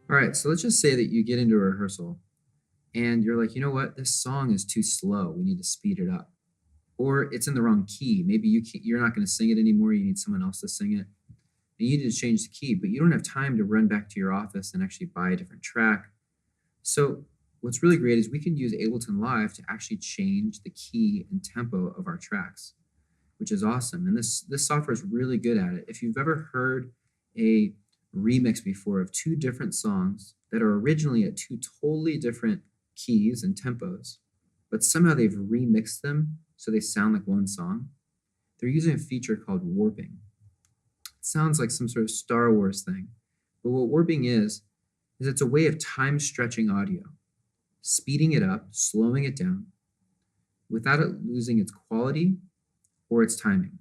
All right, so let's just say that you get into a rehearsal and you're like, you know what, this song is too slow. We need to speed it up. Or it's in the wrong key. Maybe you're not going to sing it anymore. You need someone else to sing it. And you need to change the key, but you don't have time to run back to your office and actually buy a different track. So what's really great is we can use Ableton Live to actually change the key and tempo of our tracks, which is awesome. And this software is really good at it. If you've ever heard a remix before of two different songs that are originally at two totally different keys and tempos, but somehow they've remixed them so they sound like one song, they're using a feature called warping. It sounds like some sort of Star Wars thing, but what warping is it's a way of time stretching audio, speeding it up, slowing it down, without it losing its quality or its timing.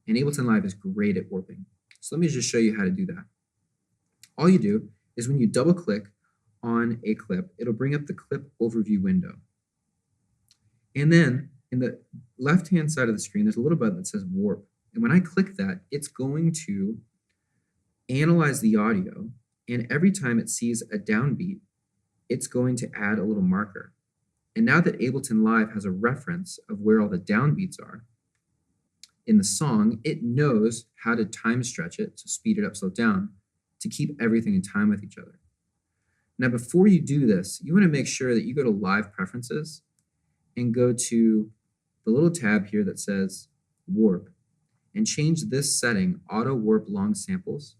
And Ableton Live is great at warping. So let me just show you how to do that. All you do is when you double click on a clip, it'll bring up the clip overview window. And then in the left-hand side of the screen, there's a little button that says warp. And when I click that, it's going to analyze the audio. And every time it sees a downbeat, it's going to add a little marker. And now that Ableton Live has a reference of where all the downbeats are in the song, it knows how to time stretch it, so speed it up, slow it down, to keep everything in time with each other. Now, before you do this, you want to make sure that you go to Live Preferences and go to the little tab here that says Warp and change this setting, Auto Warp Long Samples.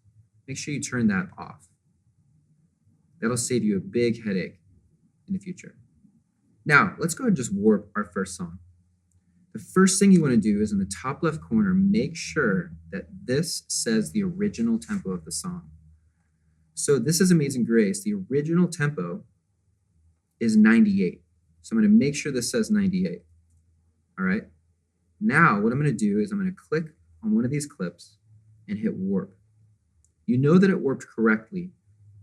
Make sure you turn that off. That'll save you a big headache in the future. Now, let's go ahead and just warp our first song. The first thing you want to do is in the top left corner, make sure that this says the original tempo of the song. So this is Amazing Grace. The original tempo is 98. So I'm going to make sure this says 98. All right. Now what I'm going to do is I'm going to click on one of these clips and hit warp. You know that it warped correctly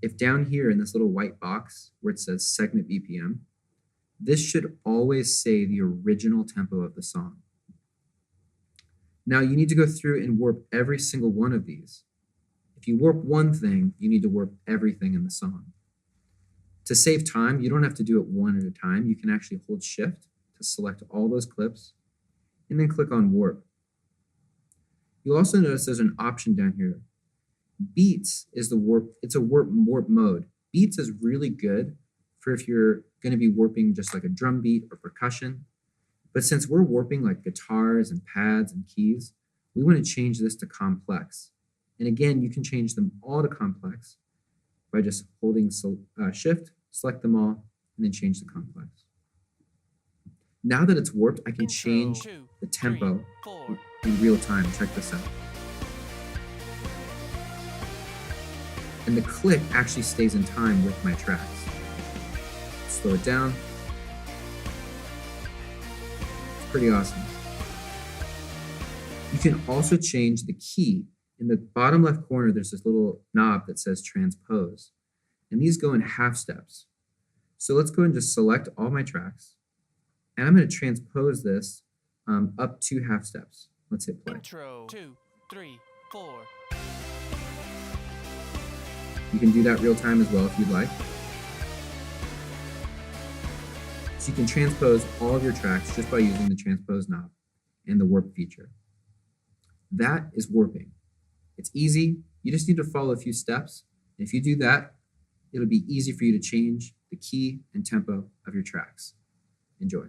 if down here in this little white box where it says segment BPM, this should always say the original tempo of the song. Now you need to go through and warp every single one of these. If you warp one thing, you need to warp everything in the song. To save time, you don't have to do it one at a time. You can actually hold Shift to select all those clips and then click on warp. You'll also notice there's an option down here. Beats is the warp, it's a warp mode. Beats is really good for if you're going to be warping just like a drum beat or percussion. But since we're warping like guitars and pads and keys, we want to change this to complex. And again, you can change them all to complex by just holding Shift, select them all, and then change the complex. Now that it's warped, I can change the tempo in real time. Check this out. And the click actually stays in time with my tracks. Slow it down. It's pretty awesome. You can also change the key. In the bottom left corner, there's this little knob that says transpose. And these go in half steps. So let's go and just select all my tracks. And I'm going to transpose this up 2 half steps. Let's hit play. Intro, 2, 3, 4. You can do that real time as well if you'd like. So you can transpose all of your tracks just by using the transpose knob and the warp feature. That is warping. It's easy. You just need to follow a few steps. And if you do that, it'll be easy for you to change the key and tempo of your tracks. Enjoy.